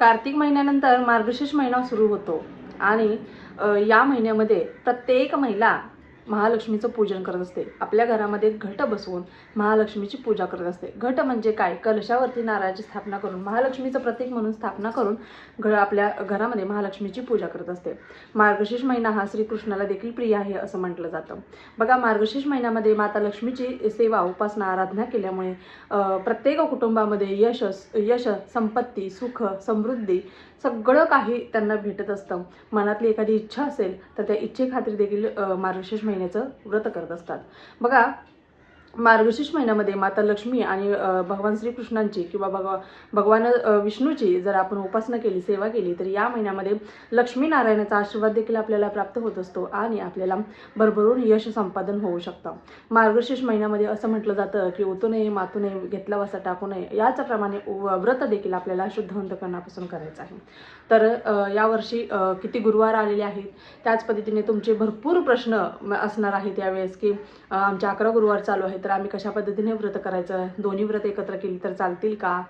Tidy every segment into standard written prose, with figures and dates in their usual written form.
कार्तिक महिन्यानंतर मार्गशीर्ष महिना सुरू होतो आणि या महिन्यामध्ये प्रत्येक महिला महालक्ष्मीचं पूजन करत असते। आपल्या घरामध्ये घट बसवून महालक्ष्मीची पूजा करत असते। घट म्हणजे काय? कलशावरती नारळाची स्थापना करून महालक्ष्मीचं प्रतीक म्हणून स्थापना करून आपल्या घरामध्ये महालक्ष्मीची पूजा करत असते। मार्गशीर्ष महिना हा श्रीकृष्णाला देखील प्रिय आहे असं म्हटलं जातं। बघा, मार्गशीर्ष महिन्यामध्ये माता लक्ष्मीची सेवा उपासना आराधना केल्यामुळे प्रत्येक कुटुंबामध्ये यश संपत्ती सुख समृद्धी सगळं काही त्यांना भेटत असतं। मनातली एखादी इच्छा असेल तर त्या इच्छेखातीर देखील मार्गशीर्ष महिन्याचं व्रत करत असतात। बघा, मार्गशीर्ष महिन्यामध्ये माता लक्ष्मी आणि भगवान श्रीकृष्णांची किंवा भगवान विष्णूची जर आपण उपासना केली सेवा केली तर या महिन्यामध्ये लक्ष्मी नारायणाचा आशीर्वाद देखील आपल्याला प्राप्त होत असतो आणि आपल्याला भरभरून यश संपादन होऊ शकतं। मार्गशीर्ष महिन्यामध्ये असं म्हटलं जातं की ओतू नये मातू नये घेतला वसा टाकू नये, याचप्रमाणे व्रत देखील आपल्याला शुद्ध अंतःकरणापासून करायचं आहे। तर यावर्षी किती गुरुवार आलेले आहेत, त्याच पद्धतीने तुमचे भरपूर प्रश्न असणार आहेत यावेळेस की आमचे 11 गुरुवार चालू आहेत तर आम्ही कशा पद्धतीने व्रत करायचं, दोन्ही व्रत एकत्र केली तर चालतील का,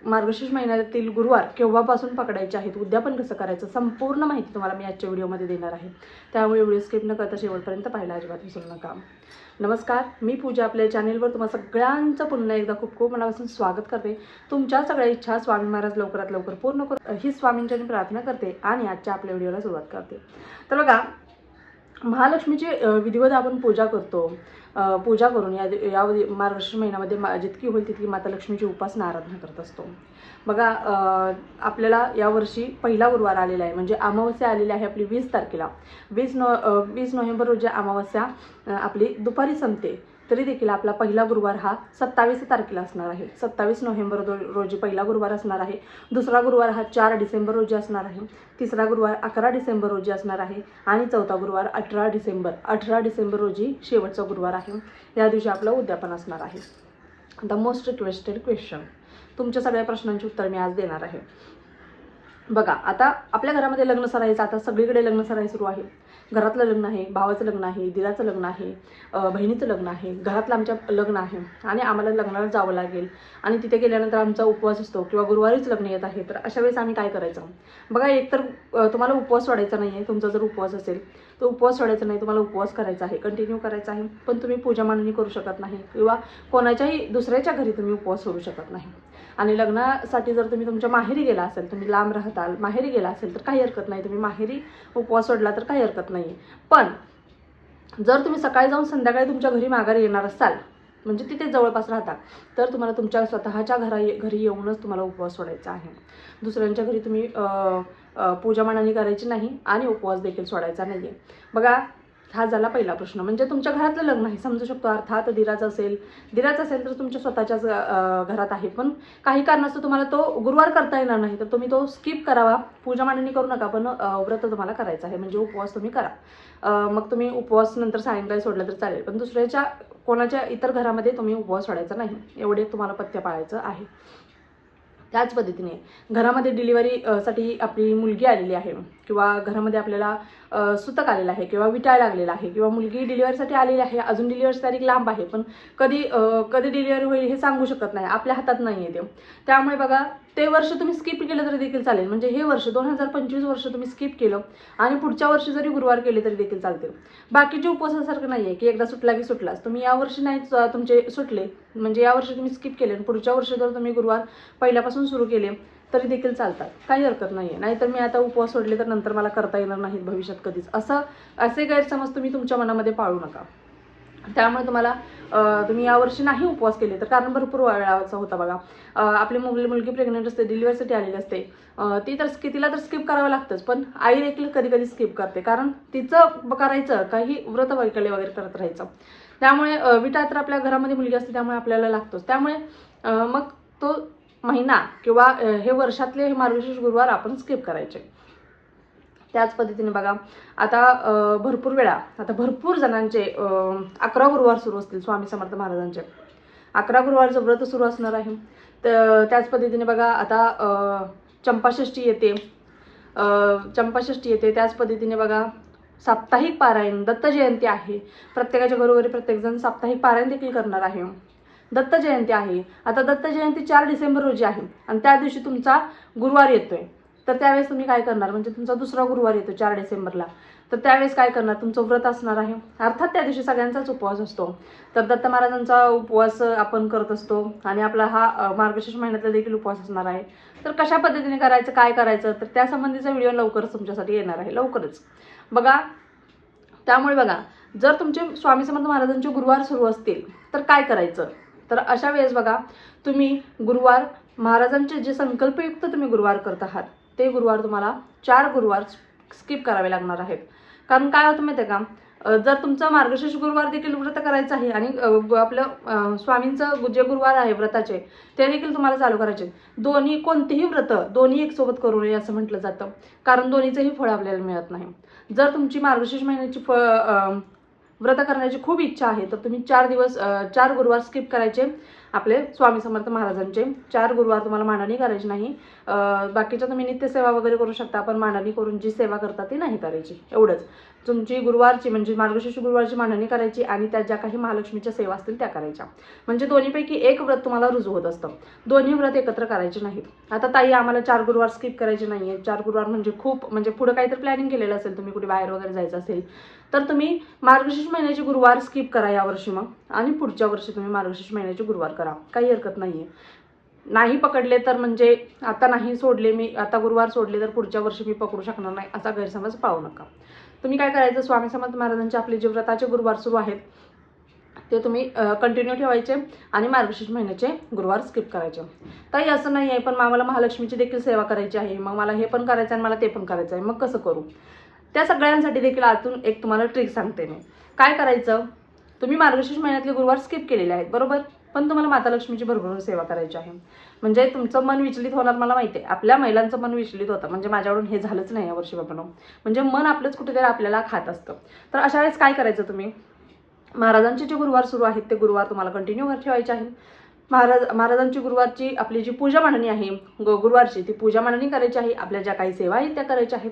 मार्गशीर्ष महिन्यातील गुरुवार केव्हापासून पकडायचे आहेत, उद्यापन कसं करायचं, संपूर्ण माहिती तुम्हाला मी आजच्या व्हिडिओमध्ये देणार आहे। त्यामुळे व्हिडिओ स्किप न करता शेवटपर्यंत पाहायला अजिबात विसरू नका। नमस्कार, मी पूजा आपल्या चॅनेलवर तुम्हा सगळ्यांचं पुन्हा एकदा खूप खूप मनापासून स्वागत करते। तुमच्या सगळ्या इच्छा स्वामी महाराज लवकरात लवकर पूर्ण करू ही स्वामींची प्रार्थना करते आणि आजच्या आपल्या व्हिडिओला सुरुवात करते। तर बघा, महालक्ष्मीची विधिवत आपण पूजा करतो। पूजा करून या मार्गशीर्ष महिन्यामध्ये जितकी होईल तितकी माता लक्ष्मीची उपासना आराधना करत असतो। बघा, आपल्याला यावर्षी पहिला गुरुवार आलेला आहे, म्हणजे अमावस्या आलेली आहे आपली 20 तारखेला। 20 नोव्हेंबर रोजी अमावस्या आपली दुपारी संपते, तरी देखील आपला पहिला गुरुवार हा 27 तारखेला असणार आहे। 27 नोव्हेंबर रोजी पहिला गुरुवार असणार आहे। दुसरा गुरुवार हा 4 डिसेंबर रोजी असणार आहे। तिसरा गुरुवार 11 डिसेंबर रोजी असणार आहे आणि चौथा गुरुवार 18 डिसेंबर रोजी शेवटचा गुरुवार आहे। या दिवशी आपलं उद्यापन असणार आहे। द मोस्ट रिक्वेस्टेड क्वेश्चन, तुमच्या सगळ्या प्रश्नांची उत्तर मी आज देणार आहे। बघा, आता आपल्या घरामध्ये लग्न सराईचं आता सगळीकडे लग्न सराई सुरू आहे। घरातलं लग्न आहे, भावाचं लग्न आहे, दिराचं लग्न आहे, बहिणीचं लग्न आहे, घरातलं आमच्या लग्न आहे आणि आम्हाला लग्नाला जावं लागेल आणि तिथे गेल्यानंतर आमचा उपवास असतो किंवा गुरुवारीच लग्न येत आहे, तर अशा वेळेस आम्ही काय करायचं? बघा, एकतर तुम्हाला उपवास सोडायचा नाही आहे। तुमचा जर उपवास असेल तर उपवास सोडायचा नाही, तुम्हाला उपवास करायचा आहे, कंटिन्यू करायचा आहे, पण तुम्ही पूजा मांडणी करू शकत नाही किंवा कोणाच्याही दुसऱ्याच्या घरी तुम्ही उपवास सोडू शकत नाही। आणि लग्नासाठी जर तुम्ही तुमच्या माहेरी गेला असेल, तुम्ही लांब राहताल, माहेरी गेला असेल तर काही हरकत नाही, तुम्ही माहेरी उपवास सोडला तर काही हरकत नाही। पण जर तुम्ही सकाळी जाऊन संध्याकाळी तुमच्या घरी माघारी येणार असाल, म्हणजे तिथे जवळपास राहता, तर तुम्हाला तुमच्या स्वतःच्या घरी येऊनच तुम्हाला उपवास सोडायचा आहे। दुसऱ्यांच्या घरी तुम्ही पूजा मांडणी करायची नाही आणि उपवास देखील सोडायचा नाही आहे। बघा, हा झाला पहिला प्रश्न, म्हणजे तुमच्या घरातलं लग्न आहे समजू शकतो, अर्थात दिराचं असेल तर तुमच्या स्वतःच्याच घरात आहे, पण काही कारणास्तव तुम्हाला तो गुरुवार करता येणार नाही तर तुम्ही तो स्किप करावा, पूजा मांडणी करू नका, पण व्रत तुम्हाला करायचं आहे, म्हणजे उपवास तुम्ही करा। मग तुम्ही उपवास नंतर सायंकाळी सोडला तर चालेल, पण दुसऱ्याच्या कोणाच्या इतर घरामध्ये तुम्ही उपवास सोडायचा नाही, एवढे तुम्हाला पथ्य पाळायचं आहे। त्याच पद्धतीने घरामध्ये डिलिव्हरीसाठी आपली मुलगी आलेली आहे किंवा घरामध्ये आपल्याला सुतक आलेलं आहे किंवा विटाळ लागलेला आहे किंवा मुलगी डिलिव्हरीसाठी आलेली आहे, अजून डिलिव्हरीची तारीख लांब आहे, पण कधी डिलिव्हरी होईल हे सांगू शकत नाही, आपल्या हातात नाही आहे ते। त्यामुळे बघा, ते वर्ष तुम्ही स्किप केलं तरी देखील चालेल, म्हणजे हे वर्ष 2025 वर्ष तुम्ही स्किप केलं आणि पुढच्या वर्षी जरी गुरुवार केले तरी देखील चालतील। बाकीचे उपवासासारखं नाही आहे की एकदा सुटला की सुटलाच, तुम्ही यावर्षी नाही तुमचे सुटले म्हणजे यावर्षी तुम्ही स्किप केले आणि पुढच्या वर्षी जर तुम्ही गुरुवार पहिल्यापासून सुरू केले तरी देखील चालतात, काही हरकत नाही आहे। नाहीतर मी आता उपवास सोडले तर नंतर मला करता येणार नाहीत भविष्यात कधीच, असे गैरसमज तुम्ही तुमच्या मनामध्ये पाळू नका। त्यामुळे तुम्ही यावर्षी नाही उपवास केले तर, कारण भरपूर वेळाचा होता बघा, आपली मुलगी प्रेग्नेंट असते, डिलिव्हरीसाठी आलेली असते, तिला तर स्किप करावं लागतंच, पण आई देखील कधी कधी स्किप करते, कारण तिचं करायचं काही व्रत वैकल्य वगैरे करत राहायचं। त्यामुळे विटा तर आपल्या घरामध्ये मुलगी असते त्यामुळे आपल्याला लागतोच, त्यामुळे मग तो महिना किंवा हे वर्षातले हे मार्गशीर्ष गुरुवार आपण स्किप करायचे। त्याच पद्धतीने बघा, आता भरपूर जणांचे 11 गुरुवार सुरू असतील स्वामी समर्थ महाराजांचे, 11 गुरुवारचं व्रत सुरू असणार आहे। तर त्याच पद्धतीने बघा, आता चंपाषष्ठी येते, त्याच पद्धतीने बघा साप्ताहिक पारायण, दत्त जयंती आहे, प्रत्येकाच्या घरोघरी प्रत्येकजण साप्ताहिक पारायण देखील करणार आहे। दत्त जयंती आहे. आता दत्त जयंती 4 डिसेंबर रोजी आहे आणि त्या दिवशी तुमचा गुरुवार येतोय. तर त्यावेळेस तुम्ही काय करणार, म्हणजे तुमचा दुसरा गुरुवार येतो 4 डिसेंबरला. तर त्यावेळेस काय करणार, तुमचं व्रत असणार आहे. अर्थात त्या दिवशी सगळ्यांचाच उपवास असतो. तर दत्त महाराजांचा उपवास आपण करत असतो आणि आपला हा मार्गशीर्ष महिन्यातला देखील उपवास असणार आहे. तर कशा पद्धतीने करायचं, काय करायचं, तर त्यासंबंधीचा व्हिडिओ लवकरच तुमच्यासाठी येणार आहे, लवकरच बघा. त्यामुळे बघा, जर तुमचे स्वामी समर्थ महाराजांचे गुरुवार सुरू असतील तर काय करायचं, तर अशा वेळेस बघा, तुम्ही गुरुवार महाराजांचे जे संकल्पयुक्त तुम्ही गुरुवार करत आहात ते गुरुवार तुम्हाला 4 गुरुवार स्किप करावे लागणार आहेत. कारण काय होतं माहिती आहे का, जर तुमचं मार्गशीर्ष गुरुवार देखील व्रत करायचं आहे आणि आपलं स्वामींचं जे गुरुवार आहे व्रताचे ते देखील तुम्हाला चालू करायचे. दोन्ही कोणतेही व्रत दोन्ही एकसोबत करू नये असं म्हटलं जातं, कारण दोन्हीचंही फळ आपल्याला मिळत नाही. जर तुमची मार्गशीर्ष महिन्याची व्रत करण्याची खूप इच्छा आहे तर तुम्ही 4 गुरुवार स्किप करायचे. आपले स्वामी समर्थ महाराजांचे 4 गुरुवार तुम्हाला मांडणी करायची नाही. बाकीच्या तुम्ही नित्यसेवा वगैरे करू शकता, पण मांडणी करून जी सेवा करता ती नाही करायची. एवढंच. तुमची गुरुवारची म्हणजे मार्गशीर्ष गुरुवारची मांडणी करायची आणि त्या ज्या काही महालक्ष्मीच्या सेवा असतील त्या करायच्या. म्हणजे दोन्हीपैकी एक व्रत तुम्हाला रुजू होत असतं. दोन्ही व्रत एकत्र करायचे नाहीत. आता ताई आम्हाला 4 गुरुवार स्किप करायचे नाहीये, 4 गुरुवार म्हणजे खूप, म्हणजे पुढे काहीतरी प्लॅनिंग केलेलं असेल, तुम्ही कुठे बाहेर वगैरे जायचं असेल तर तुम्ही मार्गशीर्ष महिन्याचे गुरुवार स्किप करा यावर्षी मग, आणि पुढच्या वर्षी तुम्ही मार्गशीर्ष महिन्याचे गुरुवार करा, काही हरकत नाहीये. नाही पकडले तर म्हणजे आता नाही सोडले मी, आता गुरुवार सोडले तर पुढच्या वर्षी मी पकडू शकणार नाही असा गैरसमज पाहू नका. तुम्ही काय करायचं, स्वामी समर्थ महाराजांचे आपले जे व्रताचे गुरुवार सुरू आहेत ते तुम्ही कंटिन्यू ठेवायचे आणि मार्गशीर्ष महिन्याचे गुरुवार स्किप करायचे. काही असं नाही आहे पण आम्हाला महालक्ष्मीची देखील सेवा करायची आहे, मग मला हे पण करायचं आणि मला ते पण करायचं आहे, मग कसं करू. त्या सगळ्यांसाठी देखील आतून एक तुम्हाला ट्रिक सांगते मी. काय करायचं, तुम्ही मार्गशीर्ष महिन्यातले गुरुवार स्किप केलेले आहेत बरोबर, पण तुम्हाला माता लक्ष्मीची भरभरून सेवा करायची आहे. म्हणजे तुमचं मन विचलित होणार, मला माहिती आहे आपल्या महिलांचं मन विचलित होतं, म्हणजे माझ्याकडून हे झालंच नाही यावर्षी बाबांनो. म्हणजे मन आपलंच कुठेतरी आपल्याला खात असतं. तर अशा वेळेस काय करायचं, तुम्ही महाराजांचे जे गुरुवार सुरू आहेत ते गुरुवार तुम्हाला कंटिन्यू ठेवायचे आहे. महाराजांची गुरुवारची आपली जी पूजा मांडणी आहे गुरुवारची, ती पूजा मांडणी करायची आहे. आपल्या ज्या काही सेवा आहेत त्या करायच्या आहेत.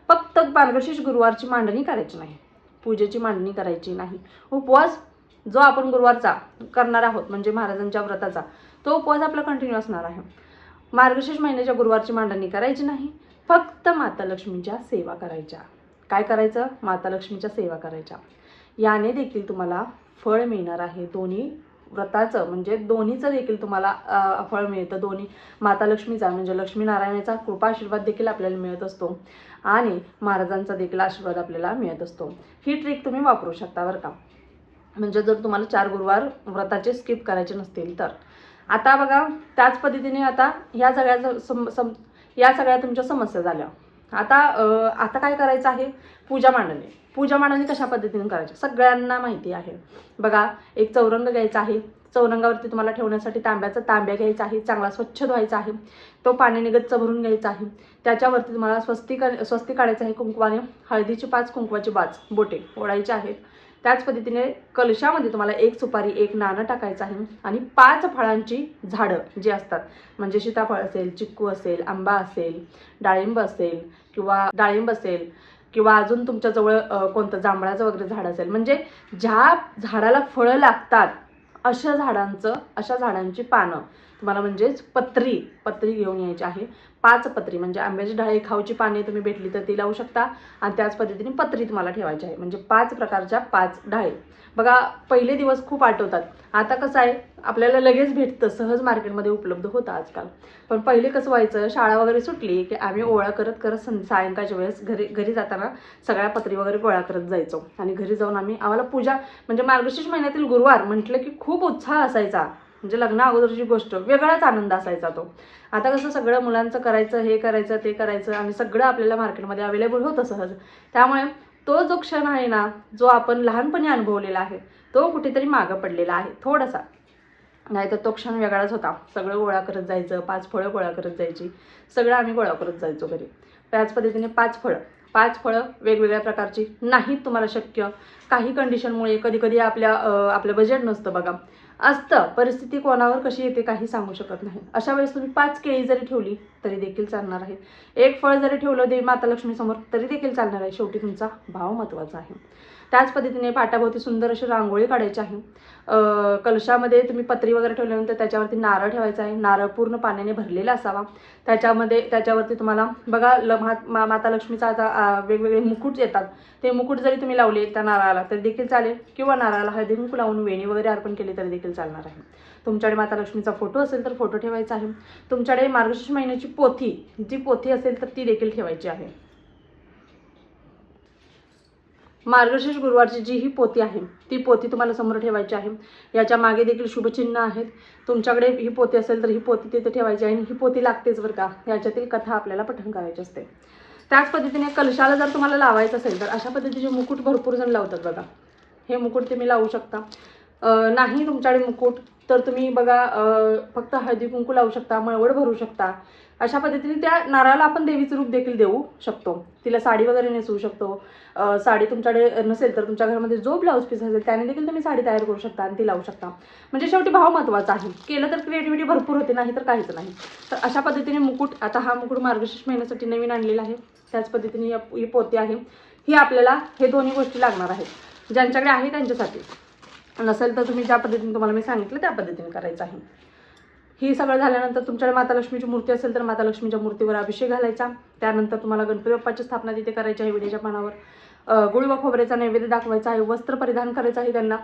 फक्त मार्गशीर्ष गुरुवारची मांडणी करायची नाही, पूजेची मांडणी करायची नाही. उपवास जो आपण गुरुवारचा करणार आहोत म्हणजे महाराजांच्या व्रताचा, तो उपवास आपला कंटिन्यू असणार आहे. मार्गशीर्ष महिन्याच्या गुरुवारची मांडणी करायची नाही, फक्त माता लक्ष्मीच्या सेवा करायच्या. काय करायचं, माता लक्ष्मीच्या सेवा करायच्या. याने देखील तुम्हाला फळ मिळणार आहे. दोन्ही व्रताचं म्हणजे दोन्हीचं देखील तुम्हाला फळ मिळतं. दोन्ही माता लक्ष्मीचा म्हणजे लक्ष्मीनारायणाचा कृपा आशीर्वाद देखील आपल्याला मिळत असतो आणि महाराजांचा देखील आशीर्वाद आपल्याला मिळत असतो. ही ट्रिक तुम्ही वापरू शकता बरं का. म्हणजे जर तुम्हाला 4 गुरुवार व्रताचे स्किप करायचे नसतील तर. आता बघा, त्याच पद्धतीने आता ह्या सगळ्या तुमच्या समस्या झाल्या. आता काय करायचं आहे, पूजा मांडणी. पूजा मांडणी कशा पद्धतीने करायची सगळ्यांना माहिती आहे बघा. एक चौरंग घ्यायचा आहे. चौरंगावरती तुम्हाला ठेवण्यासाठी तांब्या घ्यायचा आहे, चांगला स्वच्छ धुवायचा आहे. तो पाण्याने गच्च भरून घ्यायचा आहे. त्याच्यावरती तुम्हाला स्वस्तिक काढायचं आहे कुंकवाने. हळदीची 5 कुंकवाची बोटे ओढायचे आहेत. त्याच पद्धतीने कलशामध्ये तुम्हाला 1 सुपारी 1 नाणं टाकायचं आहे आणि 5 फळांची झाडं जी असतात, म्हणजे सीताफळ असेल, चिक्कू असेल, आंबा असेल, डाळिंब असेल किंवा अजून तुमच्याजवळ कोणतं जांभळाचं वगैरे झाड असेल, म्हणजे ज्या झाडाला फळं लागतात अशा झाडांची पानं तुम्हाला म्हणजेच पत्री घेऊन यायची आहे. 5 पत्री म्हणजे आंब्याची डाळी खाऊची पाने तुम्ही भेटली तर ती लावू शकता आणि त्याच पद्धतीने पत्री तुम्हाला ठेवायची आहे. म्हणजे 5 प्रकारच्या 5 डाळी. बघा, पहिले दिवस खूप आठवतात. आता कसं आहे, आपल्याला लगेच भेटतं, सहज मार्केटमध्ये उपलब्ध होतं आजकाल. पण पहिले कसं व्हायचं, शाळा वगैरे सुटली की आम्ही ओळा करत सायंकाळच्या वेळेस घरी जाताना सगळ्या पत्री वगैरे गोळा करत जायचो आणि घरी जाऊन आम्हाला पूजा म्हणजे मार्गशीर्ष महिन्यातील गुरुवार म्हटलं की खूप उत्साह असायचा. म्हणजे लग्ना अगोदरची गोष्ट, वेगळाच आनंद असायचा तो. आता कसं सगळं मुलांचं करायचं, हे करायचं, ते करायचं आणि सगळं आपल्याला मार्केटमध्ये अवेलेबल होतं सहज. त्यामुळे तो जो क्षण आहे ना, जो आपण लहानपणी अनुभवलेला आहे तो कुठेतरी मागं पडलेला आहे थोडासा. नाहीतर तो क्षण वेगळाच होता. सगळं गोळा करत जायचं, 5 फळं गोळा करत जायची, सगळं आम्ही गोळा करत जायचो घरी. त्याच पद्धतीने 5 फळं वेगवेगळ्या प्रकारची नाहीत तुम्हाला शक्य, काही कंडिशनमुळे कधी आपलं बजेट नसतं बघा, असतं, परिस्थिती कोणावर कशी येते काही सांगू शकत नाही. अशा वेळेस तुम्ही 5 केळी जरी ठेवली तरी देखील चालणार आहे. 1 फळ जरी ठेवलं देवी माता लक्ष्मी समोर तरी देखील चालणार आहे. शेवटी तुमचा भाव महत्त्वाचा आहे. त्याच पद्धतीने पाटाभोवती सुंदर अशी रांगोळी काढायची आहे. कलशामध्ये तुम्ही पत्री वगैरे ठेवल्यानंतर त्याच्यावरती नारळ ठेवायचा आहे. नारळ पूर्ण पाण्याने भरलेला असावा. त्याच्यावरती तुम्हाला बघा माता लक्ष्मीचा आता वेगवेगळे मुकुट येतात. ते मुकुट जरी तुम्ही लावले त्या नारळाला तरी देखील चालेल, किंवा नारळाला हळदी कुंकू लावून वेणी वगैरे अर्पण केली तरी देखील चालणार आहे. तुमच्याकडे माता लक्ष्मीचा फोटो असेल तर फोटो ठेवायचा आहे. तुमच्याकडे मार्गशीर्ष महिन्याची पोथी, जी पोथी असेल तर ती देखील ठेवायची आहे. मार्गशीर्ष गुरुवारची जी ही पोथी आहे ती पोथी तुम्हाला समोर ठेवायची आहे. याच्या मागे देखील शुभचिन्ह आहेत. तुमच्याकडे ही पोथी असेल तर ही पोथी तिथे ठेवायची आहे. ही पोथी लागतेच बरं का, याच्यातील कथा आपल्याला पठण करायची असते. त्याच पद्धतीने कलशाला जर तुम्हाला लावायचं असेल तर अशा पद्धतीचे मुकुट भरपूर जण लावतात बघा. हे मुकुट तुम्ही लावू शकता. नाही तुमच्याकडे मुकुट तर तुम्ही बघा फक्त हळदी कुंकू लावू शकता, मळवट भरू शकता. अशा पद्धतीने त्या नारळाला आपण देवीचं रूप देखील देऊ शकतो. तिला साडी वगैरे नेसवू शकतो. साडी तुमच्याकडे नसेल तर तुमच्या घरामध्ये जो ब्लाऊज पीस असेल त्याने देखील तुम्ही साडी तयार करू शकता आणि ती लावू शकता. म्हणजे शेवटी भाव महत्त्वाचा आहे. केलं तर क्रिएटिव्हिटी भरपूर होते, नाही तर काहीच नाही. तर अशा पद्धतीने मुकुट, आता हा मुकुट मार्गशीर्ष महिन्यासाठी नवीन आणलेला आहे. त्याच पद्धतीने ही पोथी आहे. ही आपल्याला हे दोन्ही गोष्टी लागणार आहेत. ज्यांच्याकडे आहे त्यांच्यासाठी, नसेल तर तुम्ही ज्या पद्धतीने तुम्हाला मी सांगितलं त्या पद्धतीने करायचं आहे. ही सगळं झाल्यानंतर तुमच्याकडे माता लक्ष्मीची मूर्ती असेल तर माता लक्ष्मीच्या मूर्तीवर अभिषेक घालायचा. त्यानंतर तुम्हाला गणपती बाप्पाची स्थापना तिथे करायची आहे. विड्याच्या पानावर गुळ व खोबऱ्याचा नैवेद्य दाखवायचा आहे. वस्त्र परिधान करायचं आहे त्यांना.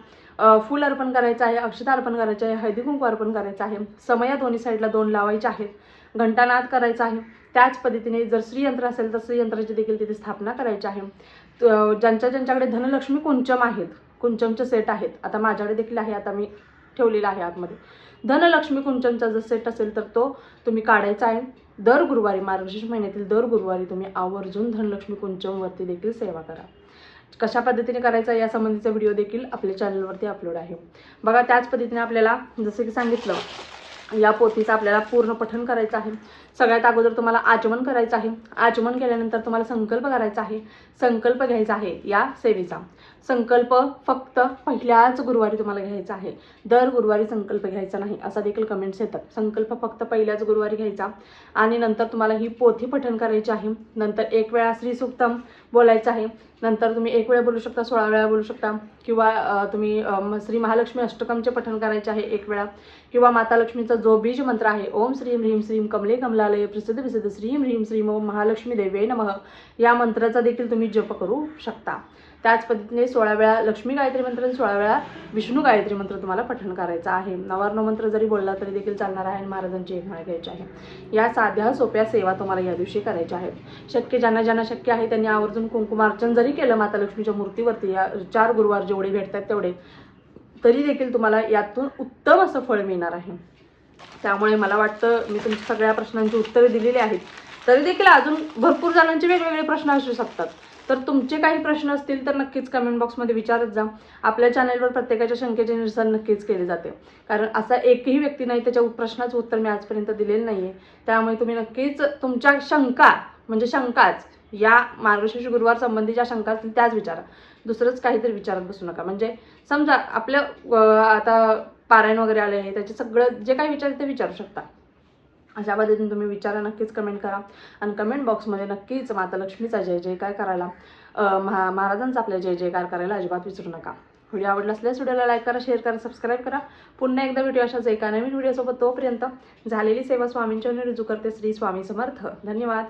फूल अर्पण करायचं आहे. अक्षता अर्पण करायचं आहे. हळदी कुंकू अर्पण करायचं आहे. समया दोन्ही साईडला 2 लावायचे आहेत. घंटानाद करायचा आहे. त्याच पद्धतीने जर श्रीयंत्र असेल तर श्रीयंत्राची देखील तिथे स्थापना करायची आहे. ज्यांच्याकडे धनलक्ष्मी कुंचम आहेत, कुंचमचे सेट आहेत, आता माझ्याकडे देखील आहे, आता मी ठेवलेला आहे आतमध्ये. धनलक्ष्मी कुंचमचा जर सेट असेल तर तो तुम्ही काढायचा आहे. दर गुरुवारी, मार्गशीर्ष महिन्यातील दर गुरुवारी तुम्ही आवर्जून धनलक्ष्मी कुंचमवरती देखील सेवा करा. कशा पद्धतीने करायचा या संबंधीचा व्हिडिओ देखील आपल्या चॅनलवरती अपलोड आहे बघा. त्याच पद्धतीने आपल्याला जसं की सांगितलं, या पोथीचं आपल्याला पूर्ण पठण करायचं आहे. सगळ्यात अगोदर तुम्हाला आचमन करायचं आहे. आचमन केल्यानंतर तुम्हाला संकल्प करायचा आहे. संकल्प घ्यायचा आहे या सेवेचा. संकल्प फक्त पहिल्याच गुरुवारी तुम्हाला घ्यायचा आहे. दर गुरुवारी संकल्प घ्यायचा नाही असा देखील कमेंट्स येतात. संकल्प फक्त पहिल्याच गुरुवारी घ्यायचा आणि नंतर तुम्हाला ही पोथी पठण करायची आहे. नंतर 1 वेळा श्रीसूक्तम बोलायचं आहे. नंतर तुम्ही 1 वेळा बोलू शकता, 16 वेळा बोलू शकता, किंवा तुम्ही श्री महालक्ष्मी अष्टकमचे पठण करायचे आहे 1 वेळा, किंवा माता लक्ष्मीचा जो बीज मंत्र आहे ओम श्रीं ह्रीं श्रीं कमले कमलालय प्रसिद्ध विसिद्ध श्रीं ह्रीं श्रीं ओम महालक्ष्मी देवे नमः या मंत्राचा देखील तुम्ही जप करू शकता. त्याच पद्धतीने 16 वेळा लक्ष्मी गायत्री मंत्र आणि 16 वेळा विष्णू गायत्री मंत्र तुम्हाला पठण करायचा आहे. नवार्णव मंत्र जरी बोलला तरी देखील चालणार आहे आणि महाराजांची 1 माळ घ्यायची आहे. या साध्या सोप्या सेवा तुम्हाला या दिवशी करायच्या आहेत. ज्यांना ज्यांना शक्य आहे त्यांनी आवर्जून कुंकुमार्चन जरी केलं माता लक्ष्मीच्या मूर्तीवरती, या 4 गुरुवार जेवढे भेटतात तेवढे, तरी देखील तुम्हाला यातून उत्तम असं फळ मिळणार आहे. त्यामुळे मला वाटतं मी तुमच्या सगळ्या प्रश्नांची उत्तरे दिलेली आहेत. तरी देखील अजून भरपूर जणांचे वेगवेगळे प्रश्न असू शकतात. तर तुमचे काही प्रश्न असतील तर नक्कीच कमेंट बॉक्समध्ये विचारत जा. आपल्या चॅनलवर प्रत्येकाच्या शंकेचे निरसन नक्कीच केले जाते, कारण असा एकही व्यक्ती नाही त्याच्या प्रश्नाचं उत्तर मी आजपर्यंत दिलेलं नाही आहे. त्यामुळे तुम्ही नक्कीच तुमच्या शंका, म्हणजे शंकाच या मार्गशीर्ष गुरुवार संबंधी ज्या शंका असतील त्याच विचारा. दुसरंच काहीतरी विचारत बसू नका. म्हणजे समजा आपलं आता पारायण वगैरे आले आहे, त्याचे सगळं जे काही विचार ते विचारू शकता. अशा पद्धतीने तुम्ही विचारा, नक्कीच कमेंट करा आणि कमेंट बॉक्समध्ये नक्कीच माता लक्ष्मीचा जय जयकार करायला, महाराजांचा आपल्या जय जयकार करायला अजिबात विसरू नका. व्हिडिओ आवडला असल्यास व्हिडिओला लाईक करा, शेअर करा, सबस्क्राईब करा. पुन्हा एकदा व्हिडिओ अशाच एका नवीन व्हिडिओसोबत. तोपर्यंत झालेली सेवा स्वामींच्या रुजू करते. श्री स्वामी समर्थ. धन्यवाद.